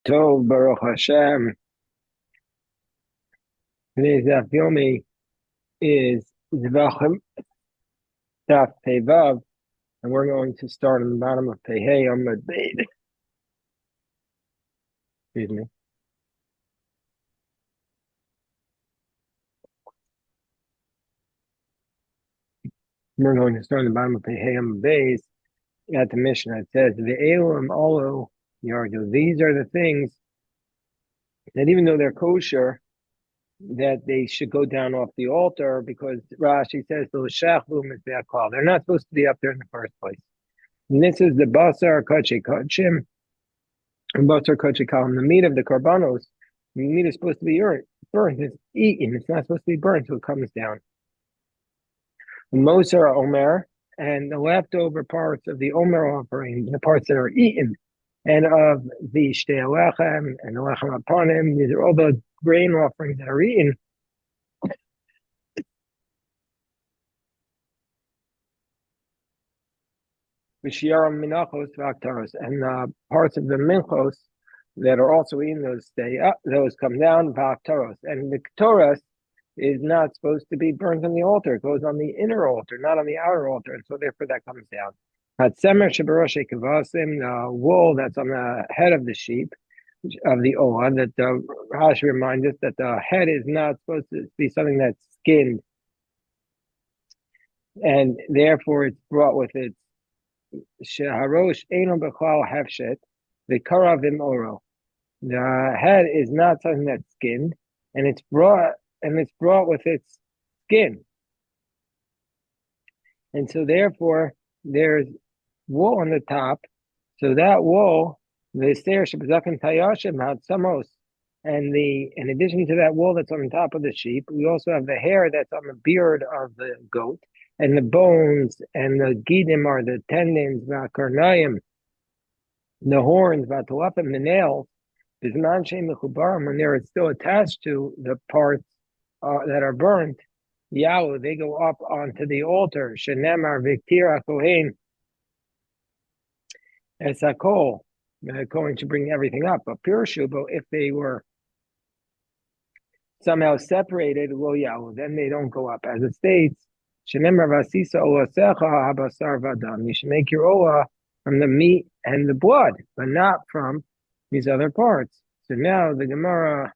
Tov Baruch Hashem. Today's Daf Yomi is Zevachim Daf Pevav, and we're going to start on the bottom of Pehei Amud Beis. Excuse me. We're going to start on the bottom of Pehei Amud Beis at the Mishnah. It says, "Ve'elam olu yardu." These are the things that, even though they're kosher, that they should go down off the altar, because Rashi says they're not supposed to be up there in the first place. And this is the basar kachi kachim. And basar kachi kalim, the meat of the karbanos. The meat is supposed to be burnt. It's eaten. It's not supposed to be burnt until it comes down. Mosar omer, and the leftover parts of the omer offering, the parts that are eaten, and of the shtei lechem and the lechem apanim, these are all the grain offerings that are eaten. V'shiaram minachos v'aktaros, and parts of the minchos that are also eaten, those stay up, those come down, v'aktaros. And the ktoras is not supposed to be burnt on the altar. It goes on the inner altar, not on the outer altar, and so therefore that comes down. Hatzemer shebaroshe kavasim, the wool that's on the head of the sheep, of the oah, that the Rashi reminds us that the head is not supposed to be something that's skinned, and therefore it's brought with its sheharosh eno b'chal hefshet, the karavim oro. The head is not something that's skinned, and it's brought with its skin. And so therefore there's wool on the top. So that wool, the seir shebezakim tayashim had samos. And in addition to that wool that's on the top of the sheep, we also have the hair that's on the beard of the goat, and the bones and the gidim are the tendons, v'karnayim, the horns, v'atolafim, the nails. When they're still attached to the parts that are burnt, Yahu, they go up onto the altar. Shenemar Viktira Kohen Esakol. The Kohen should bring everything up. But pure shubo, if they were somehow separated, well, Yahu, then they don't go up. As it states, Shenemar Vasisa Olasecha Habasar Vadam. You should make your olah from the meat and the blood, but not from these other parts. So now the Gemara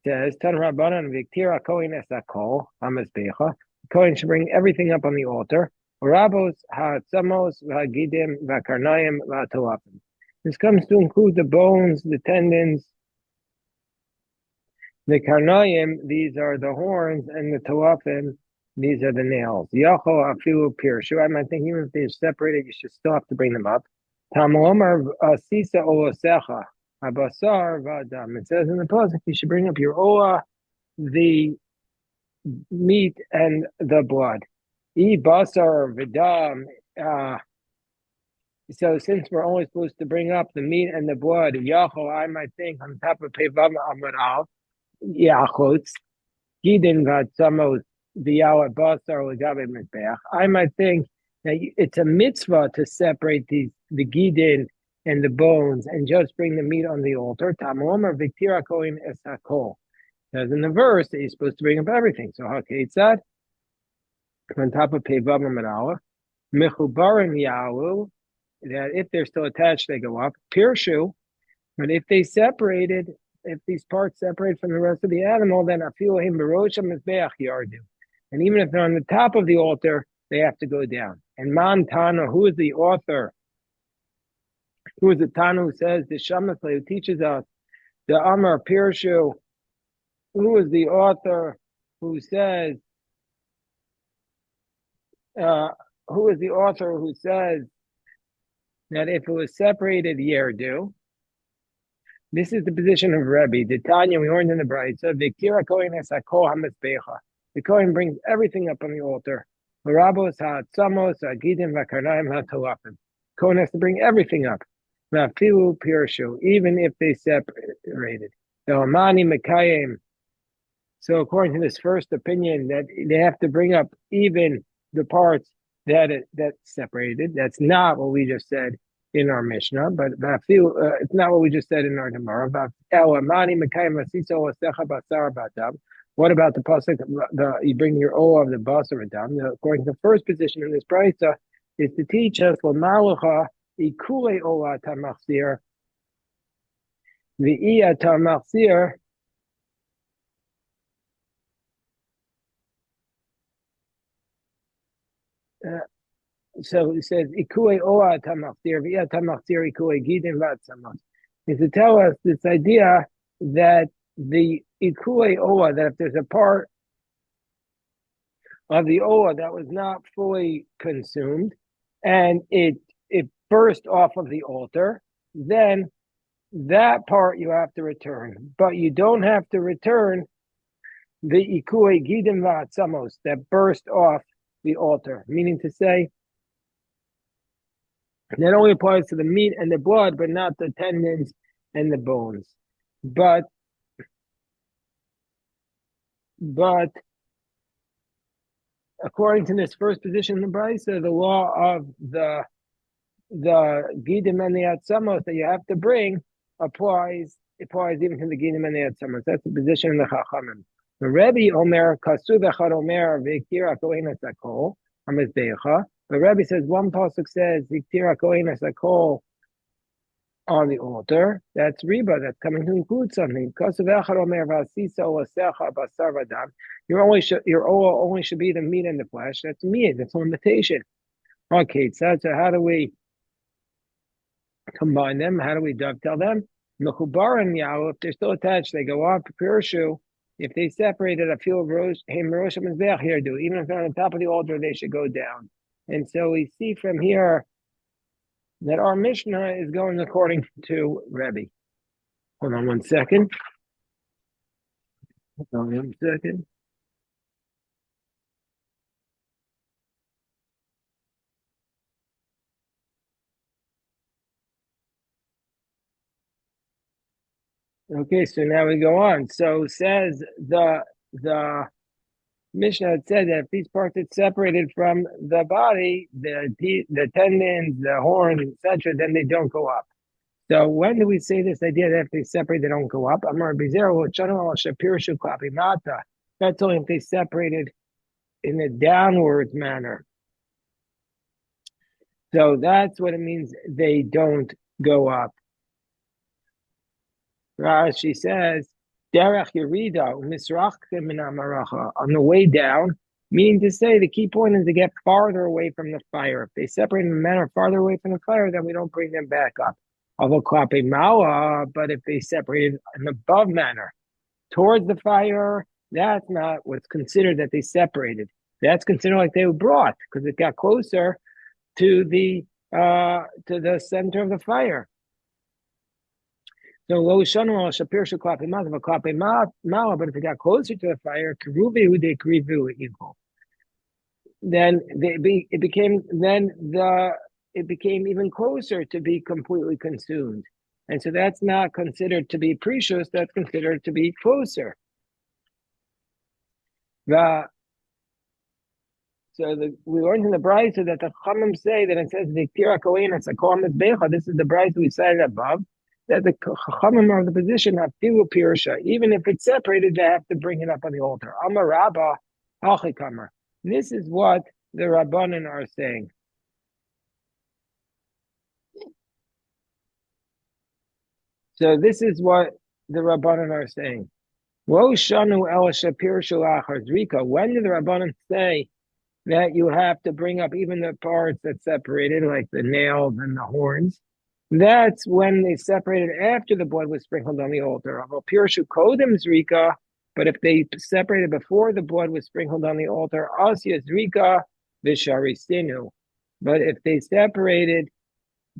says, Tan Rabbanan Viktira Kohen Esakol Hamasbecha. The Kohen should bring everything up on the altar. Rabos Ha'atzamos V'Hagidim V'Karnayim V'Atolafim. This comes to include the bones, the tendons, the Karnayim, these are the horns, and the Tolafim, these are the nails. Yacho Afilu Pirshu. I might think even if they're separated, you should still have to bring them up. Tamomar Asisa Olosecha. Abasar Vadam. It says in the pasuk you should bring up your olah, the meat and the blood. E basar Vadam. So since we're only supposed to bring up the meat and the blood, Yachol, I might think on top of Pevav Amaral, Yachotz, Gidin Vatsamos, Diyawa Basar Lagabe Mizbeach. I might think that it's a mitzvah to separate the Gidin and the bones and just bring the meat on the altar. Tamomer Viktira Kohen Esakol. As in the verse that you're supposed to bring up everything. So Haketzad, on top of Pevav Amaral, Mechubarim Yahu, that if they're still attached, they go up. Pirshu, but if they separated, if these parts separate from the rest of the animal, then afilohim berosham mizbeach yardu. And even if they're on the top of the altar, they have to go down. And Man Tana, who is the author? Who is the Tana who says the Shamasle, who teaches us the Amar Pirshu? Who is the author who says? Who is the author who says that if it was separated, yerdu? This is the position of Rebbe. The Tanya, we learned in the Brayta, Viktira Kohen Esakol Hamasbecha. The Kohen brings everything up on the altar. Rabos Ha'atzamos Hagidim V'Karnayim Ha'Tolafim. Kohen has to bring everything up. V'afilu Pirshu, even if they separated. The Amani Mekayim. So according to this first opinion, that they have to bring up even the parts that separated. That's not what we just said. in our Mishnah, but I feel it's not what we just said in our Gemara. What about the pasuk? You bring your oil of the basar adam. According to the first position in this brayta, is to teach us l'malacha ikule ola tamachzir v'iyah tamachzir. So he says ikue ola tamachzir v'iyah tamachzir ikue gidin v'atzamos. Is to tell us this idea that the ikue ola, that if there's a part of the ola that was not fully consumed and it burst off of the altar, then that part you have to return. But you don't have to return the ikue gidim va'atzamos that burst off the altar. Meaning to say, that only applies to the meat and the blood, but not the tendons and the bones. But according to this first position in the Brisa, the law of the gidim and the atzamos that you have to bring applies even to the gidim and the atzamos. That's the position in the Chachamim. The Rebbe Omer Kasu Bechad Omer V'Kira Kohen Esakol Hamizbecha. The Rebbe says one pasuk says V'Kira Kohen Esakol on the altar. That's riba. That's coming to include something. Kasu Bechad Omer V'Asisa Olasecha Basar V'Dam. Your oil only should be the meat and the flesh. That's meat. That's a limitation. Okay, so how do we combine them? How do we dovetail them? Mechubar and Yao, if they're still attached, they go up. Pirshu, if they separated a few of Rosh Mizbeach here do, even if they're on the top of the altar, they should go down. And so we see from here that our Mishnah is going according to Rebbe. Hold on one second. Hold on 1 second. Okay, so now we go on. So says the Mishnah said that if these parts are separated from the body, the tendons, the horns, etc., then they don't go up. So when do we say this idea that if they separate, they don't go up? That's only if they separated in a downwards manner. So that's what it means they don't go up. Rashi says, Derech Yerida, Misrachtim min Amaracha, on the way down, meaning to say the key point is to get farther away from the fire. If they separate in a manner farther away from the fire, then we don't bring them back up. But if they separate in an above manner towards the fire, that's not what's considered that they separated. That's considered like they were brought because it got closer to the center of the fire. So lo shanu shapir shuklapi mazav klapi mala, but if it got closer to the fire, karuvi ude krivu equal. Then it became even closer to be completely consumed, and so that's not considered to be precious. That's considered to be closer. We learned in the Brisa that the Chachamim say that it says v'ktira kohen esakol mizbecha. This is the Brisa we cited above. That the Chachamim are of the position of Filu Pirsha. Even if it's separated, they have to bring it up on the altar. Amar Rabba Hachikamer. This is what the Rabbanan are saying. So this is what the Rabbanan are saying. Lo shanu el shapir shulachar zrika. When did the Rabbanan say that you have to bring up even the parts that separated, like the nails and the horns? That's when they separated after the blood was sprinkled on the altar. But if they separated before the blood was sprinkled on the altar, asya zrika visharistinu. But if they separated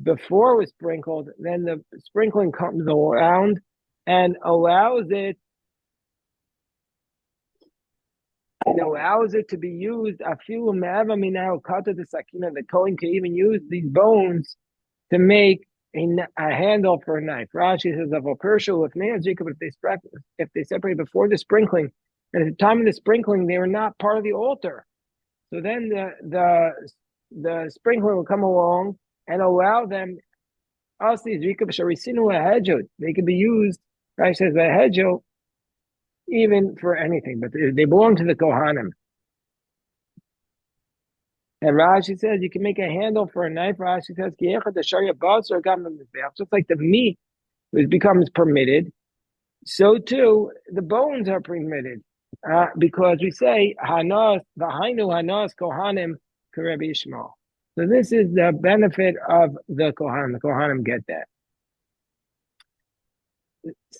before it was sprinkled, then the sprinkling comes around and allows it to be used. The Kohen can even use these bones to make a handle for a knife. Rashi says of a Pershul with Neazrika, but if they separate before the sprinkling, and at the time of the sprinkling, they were not part of the altar. So then the sprinkler will come along and allow them They could be used, Rashi says, by hedjo, even for anything, but they belong to the Kohanim. And Rashi says you can make a handle for a knife. Rashi says, just like the meat becomes permitted, so too the bones are permitted. Because we say, Hanas, V'hainu Hanas Kohanim Karebi Yishmael. So this is the benefit of the Kohanim. The Kohanim get that.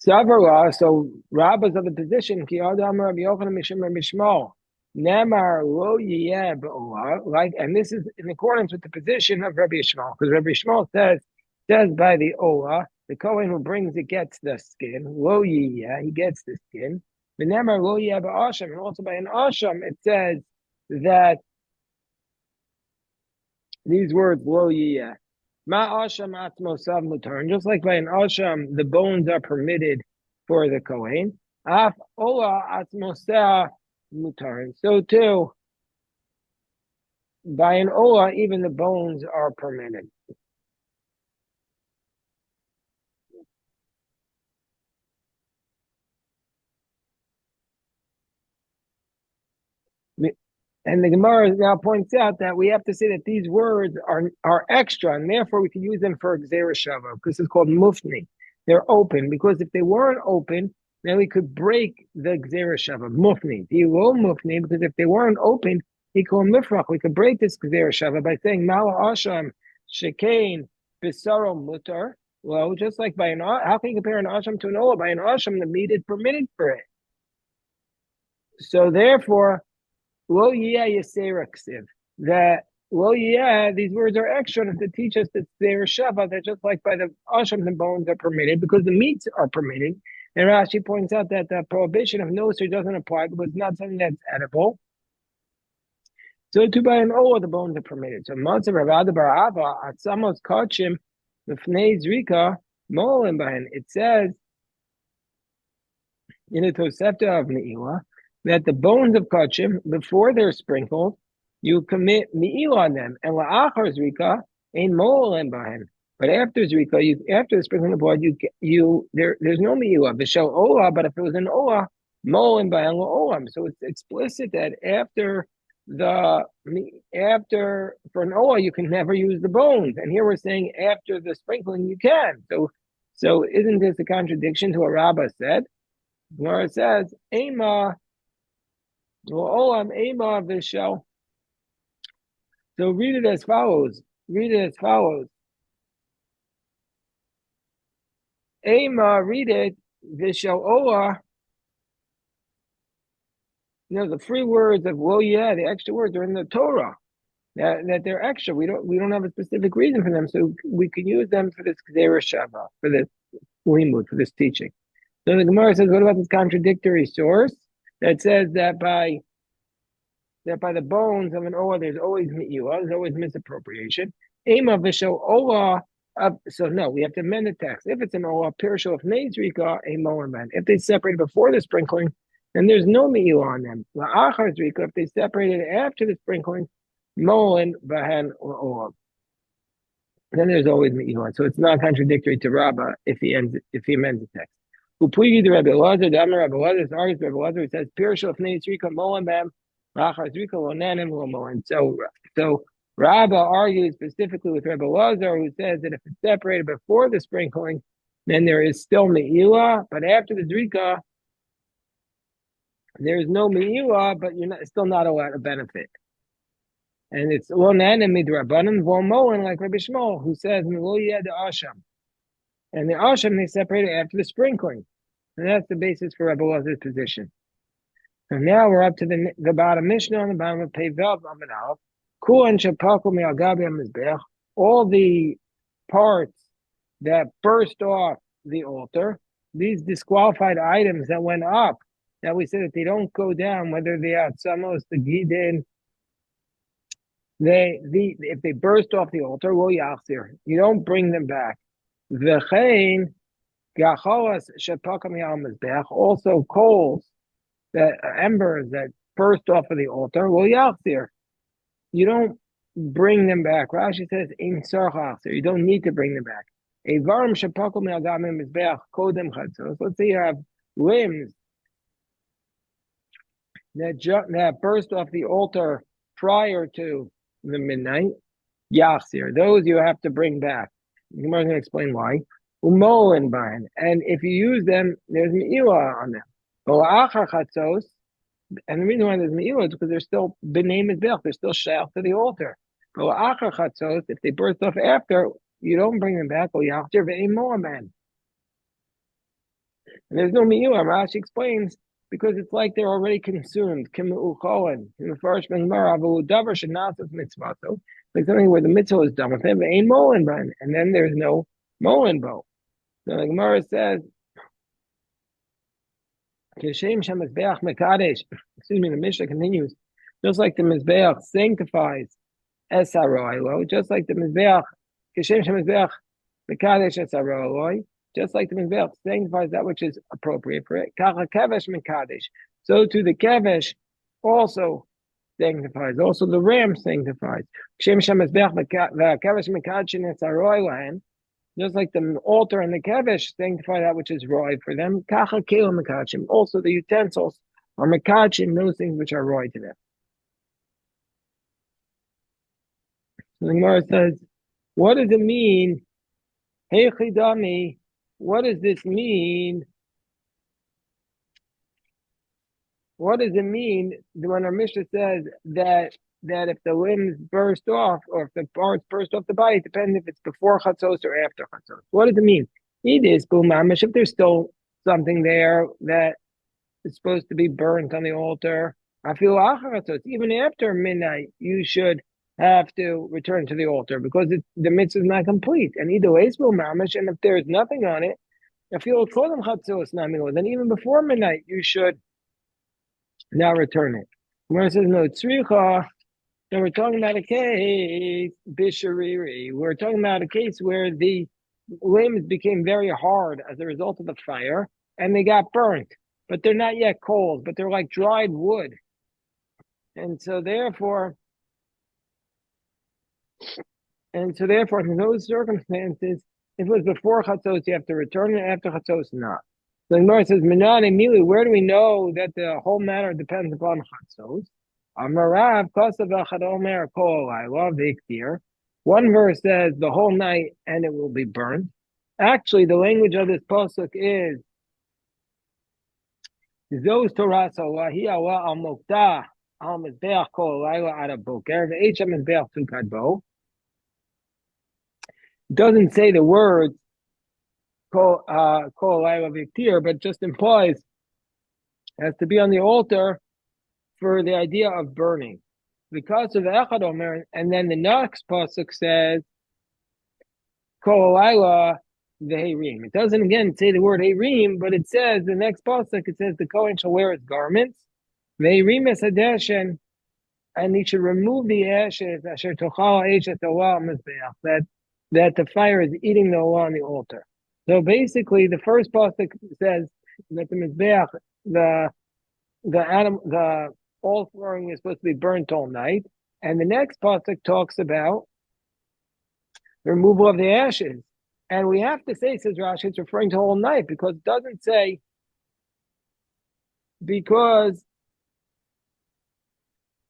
Savara, so rabbis of the position, Ki Adam Rabbi Yochanan Mishim Rabbi Shmuel. Nemar lo yeh b'olah, like, and this is in accordance with the position of Rabbi Shmuel, because Rabbi Shmuel says by the olah, the Kohen who brings it gets the skin. Lo yeh, he gets the skin. The nemar lo yeh b'asham, and also by an asham, it says that these words lo yeh. Ma asham atzmosav mutar, and just like by an asham, the bones are permitted for the Kohen. Af olah atzmosav mutar. So too, by an olah, even the bones are permitted. And the Gemara now points out that we have to say that these words are extra, and therefore we can use them for Gzeira Shava, because it's called mufni. They're open, because if they weren't open, then we could break the Gzeira Shava, mufni. He will mufni, because if they weren't open, he called mifrach. We could break this Gzeira Shava by saying Mala Asham Shekain Bisaro Mutar. Well, just like by an, how can you compare an Asham to an Olah? By an Asham, the meat is permitted for it. So therefore, Lo yeh yasera ksiv. That lo yeh, these words are extra to teach us that they're shava. They're just like by the asham, the bones are permitted because the meats are permitted. And Rashi points out that the prohibition of noser doesn't apply because it's not something that's edible. So to by an olah, the bones are permitted. So Matzav Ravada Barava Atzamos Kachim Lefnei Zrika Molim Bahin. It says in the Tosefta of Ne'ilah that the bones of kachim, before they're sprinkled, you commit mi'il on them, and la'achar zrika ein mo'olim bahem. But after zrika, after the sprinkling of blood, there's no mi'ila. V'shel olah, but if it was an olah, mo'olim bahem la'olam. So it's explicit that after for an olah you can never use the bones, and here we're saying after the sprinkling you can. So isn't this a contradiction to what Rabbah said? Where it says ema. So read it as follows. Ema, read it. Vishal ola. The free words of the extra words are in the Torah. That they're extra. We don't have a specific reason for them, so we can use them for this Gzeira Shava, for this limud, for this teaching. So the Gemara says, what about this contradictory source that says that by the bones of an olah, there's always mi'ila, there's always misappropriation. Ema v'shel olah. So no, we have to amend the text. If it's an olah, pirshel of neizrika, a mo'aman. If they separated before the sprinkling, then there's no mi'ila on them. La'achar zrika, if they separated after the sprinkling, mo'an bahan or olah. Then there's always mi'ila. So it's not contradictory to Rabbah if he amends the text. Upuigi the Rabbi Elazar, the Amar Rabbi Elazar, argues Rabbi Elazar, it says pirshel of neizrika, mo'an bam. So Rabbah argues specifically with Rebbe Lazar, who says that if it's separated before the sprinkling, then there is still me'ilah, but after the drika, there is no me'ilah, but you're still not allowed to benefit. And it's lonan midrabanan v'omoen like Rabbi Shmuel, who says miloyed the asham, and the asham they separated after the sprinkling, and that's the basis for Rebbe Lazar's position. And now we're up to the bottom Mishnah on the bottom of Peivav Amid Aleph. Kulan shepaku me'agabi hamizbeach. All the parts that burst off the altar, these disqualified items that went up, that we said that they don't go down, whether they are tzamos, the gidin, if they burst off the altar, lo yachzir. You don't bring them back. V'chein gacholas shepaku me'hamizbeach. Also coals, the embers that burst off of the altar, well, yachzir. You don't bring them back. Rashi says, in sarchachzir. You don't need to bring them back. Eivarim shepakum me'agam mizbeach kodem chatzos. Let's say you have limbs that burst off the altar prior to the midnight. Yachzir. Those you have to bring back. I'm going to explain why. Umolen bain. And if you use them, there's me'ilah on them. Achar chatzos. And the reason why there's me'ilah is because they're still b'nei mizbeach. They're still shayach to the altar. Achar chatzos. If they burst off after, you don't bring them back. Yachzir ve'imolen bain. And there's no me'ilah. Rashi explains because it's like they're already consumed. Kim u'cholen. In the first Gemara, avu davar shenasas mitzvato. Like something where the mitzvah is done with him, ain't molen ban, and then there's no molen bo. So the Gemara says, "Kishem shem mizbeach mekadesh." Excuse me. The Mishnah continues, just like the mizbeach sanctifies esaroilo, just like the mizbeach kishem shem mizbeach mekadesh esaroilo, just like the mizbeach sanctifies that which is appropriate for it. Kacha kevesh mekadesh. So to the kevesh also sanctifies. Also, the ram sanctifies. Just like the altar and the kevesh sanctify that which is roy for them. Also, the utensils are mekachim, those things which are roy to them. So the Gemara says, what does it mean? Hey chidami, what does this mean? What does it mean when our Mishnah says that if the limbs burst off or if the parts burst off the body, it depends if it's before chatzos or after chatzos? What does it mean? It is b'mamish. If there's still something there that is supposed to be burnt on the altar, I feel chatzos. Even after midnight, you should have to return to the altar because the mitzvah is not complete. And either way, it's b'mamish. And if there's nothing on it, I feel chatzos. Then even before midnight, you should now return it. Where says no tzricha, then we're talking about a case bishariri. We're talking about a case where the limbs became very hard as a result of the fire, and they got burnt, but they're not yet cold, but they're like dried wood, and so therefore, in those circumstances, if it was before chatzos, you have to return it. After chatzos, not. The Gemara says, "Minan Emili." Where do we know that the whole matter depends upon chatzos? Amarav Kosav Achadomer Kol. I love the iktir. One verse says the whole night and it will be burned. Actually, the language of this pasuk is Zos Torah Salahi Awa Al Mokta Al Mizbeach Kol Laila Ada Boker Ve'Echem Mizbeach Tukad Bo. It doesn't say the words Kol Laila Viktir, but just implies it has to be on the altar for the idea of burning. Because of the Echad Omer, and then the next pasuk says Kol Laila Ve'Herim. It doesn't again say the word Herim, but it says the next pasuk. It says the Kohen shall wear his garments. Ve'Herim es hadeshen, and he should remove the ashes. Asher tochal eshet olah mizbeach, that the fire is eating the olah on the altar. So basically, the first pasuk says that the mizbeach, the offering is supposed to be burnt all night, and the next pasuk talks about the removal of the ashes. And we have to say, says Rashi, it's referring to all night because it doesn't say, because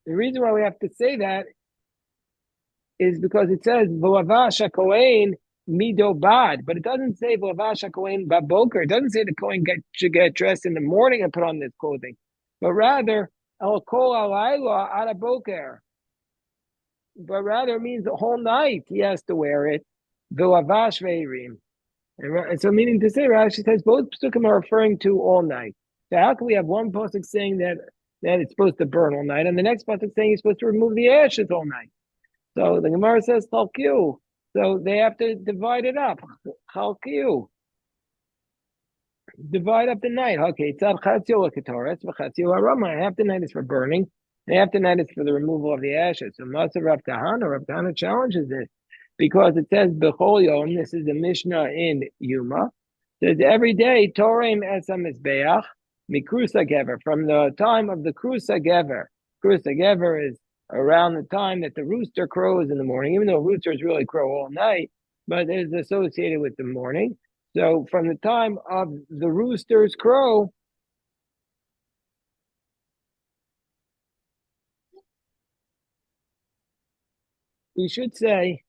the reason why we have to say that is because it says, V'lavash HaKohen mido bad, but it doesn't say V'lavash HaKohen baboker. It doesn't say the Kohen should get dressed in the morning and put on this clothing, but rather, El Kol Alayla Ada Boker. But rather it means the whole night he has to wear it. V'lavash ve'erim. And so meaning to say, Rashi says both psukim are referring to all night. So how can we have one pasuk saying that it's supposed to burn all night, and the next pasuk saying you're supposed to remove the ashes all night? So the Gemara says chalkiu. So they have to divide it up. Chalkiu. Divide up the night. Okay, tzad chatzio l'ketoretz v'chatzio harama. Half the night is for burning, and half the night is for the removal of the ashes. So Maser Rav Kahana challenges this because it says b'chol yom. This is the Mishnah in Yuma. It says every day Torem esam mizbeach mikrusa gever, from the time of the krusa gever. Krusa gever is around the time that the rooster crows in the morning, even though roosters really crow all night. but it is associated with the morning. So from the time of the rooster's crow, we should say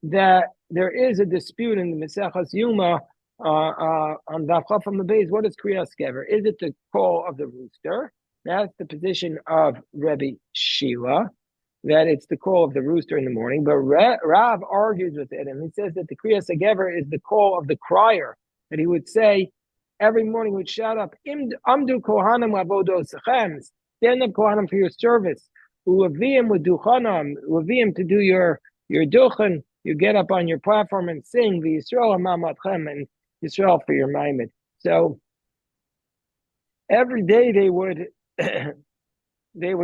that there is a dispute in the Maseches Yuma on Daf from the base. What is Kriyas Kever? Is it the call of the rooster? That's the position of Rebbe Shila, that it's the call of the rooster in the morning. But Rav argues with it, and he says that the Kriyas Kever is the call of the crier, that he would say every morning, would shout up, Amdu Kohanim Avodo Sechem, stand up Kohanim for your service. Uavim with Duchanam, Uavim to do your Duchan. You get up on your platform and sing the Yisrael Mamatchem and Yisrael for your Maimed. So every day they would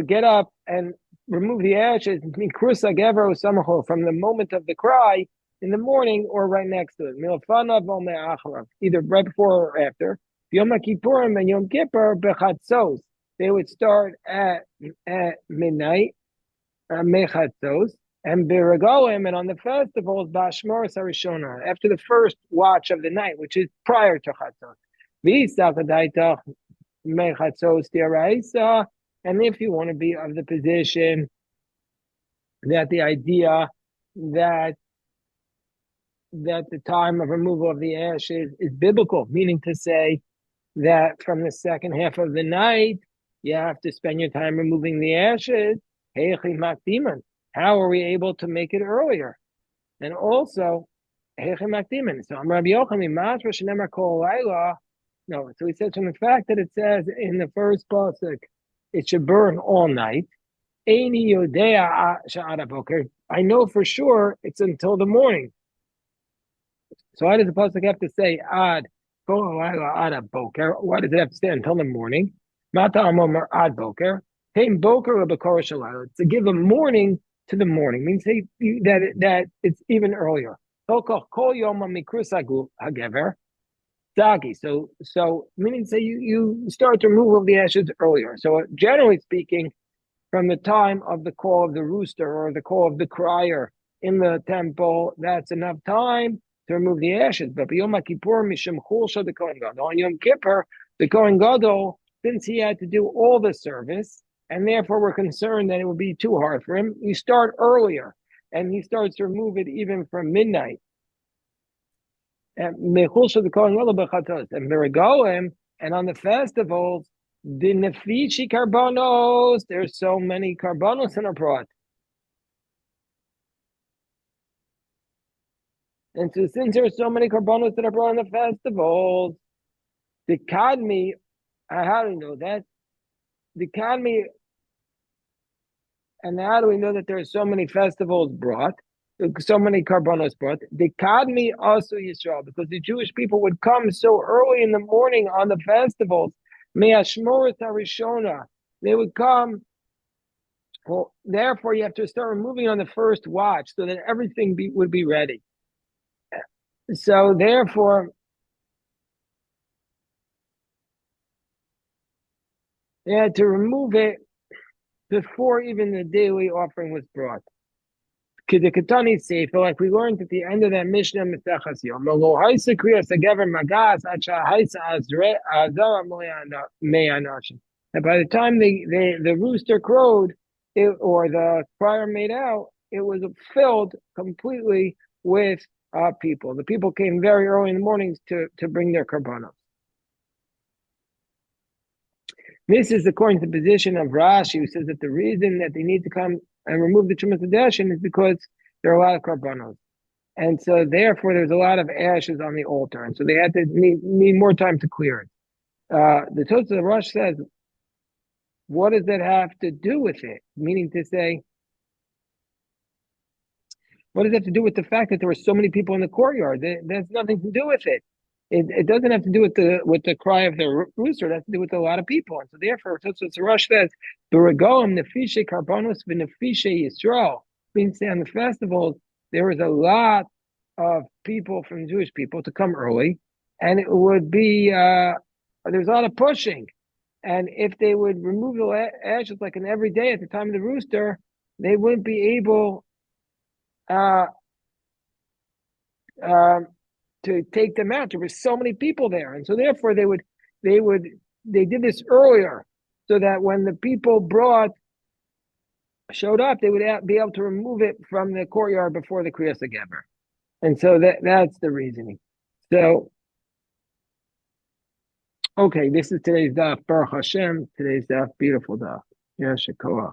get up and remove the ashes from the moment of the cry in the morning or right next to it. Either right before or after. Yom Kippurim and Yom Kippur bechatzos. They would start at midnight, mechatzos. And Biragoim, and on the festivals, Bashmor Sarishona, after the first watch of the night, which is prior to Chatzos. And if you want to be of the position that the idea that the time of removal of the ashes is biblical, meaning to say that from the second half of the night, you have to spend your time removing the ashes. How are we able to make it earlier? And also, so Rabbi Yochanan, no, so he says from the fact that it says in the first pasuk, it should burn all night. I know for sure it's until the morning. So why does the pasuk have to say ad boker? Why does it have to say until the morning? Mata amar ad boker. It's to give a morning to the morning, means that it's even earlier. So meaning say you start to remove the ashes earlier. So generally speaking, from the time of the call of the rooster or the call of the crier in the temple, that's enough time to remove the ashes. But Yom Kippur, Mishum Chulsha, the Kohen Gadol. On Yom Kippur, the Kohen Gadol, since he had to do all the service, and therefore we're concerned that it would be too hard for him, you start earlier, and he starts to remove it even from midnight. And Mechulsha, the Kohen Gadol, Bechatos, and Beragolim, and on the festivals, the Nefishi Karbonos, there's so many Karbonos in our brought. And so since there's so many Karbonos that are brought in the festivals, the Kadmi, how do we know that? The Kadmi, and how do we know that there are so many festivals brought, so many Karbonos brought? The Kadmi also Yisrael, because the Jewish people would come so early in the morning on the festivals. Me'ashmoret harishona, they would come. Well, therefore, you have to start removing on the first watch so that everything would be ready. So, therefore, they had to remove it before even the daily offering was brought. Kedekatani Sefer, like we learned at the end of that Mishnah, Mesechas Yom, Lo Haisa Kriyas Agever Magas Acha Haisa Azara Me'anashim. And by the time the rooster crowed, or the crier made out, it was filled completely with people. The people came very early in the mornings to bring their karbanos. This is according to the position of Rashi, who says that the reason that they need to come and remove the Chumas Hadashin is because there are a lot of karbanos. And so therefore there's a lot of ashes on the altar. And so they had to need more time to clear it. The Tosafos of Rosh says, what does that have to do with it? Meaning to say, what does that have to do with the fact that there were so many people in the courtyard? There's nothing to do with it. It doesn't have to do with the cry of the rooster. It has to do with a lot of people. And so therefore, Tosafos Rosh says, "B'regoim nefishe karbanos v'nefishe Yisrael." Means on the festivals, there was a lot of people from Jewish people to come early, and it would be there's a lot of pushing. And if they would remove the ashes like an every day at the time of the rooster, they wouldn't be able um, to take them out. There were so many people there, and so therefore they would they did this earlier so that when the people showed up, they would be able to remove it from the courtyard before the Kriyas Geber. And so that's the reasoning. So okay, this is today's daf. Baruch Hashem. Today's daf, beautiful daf. Yashakoach.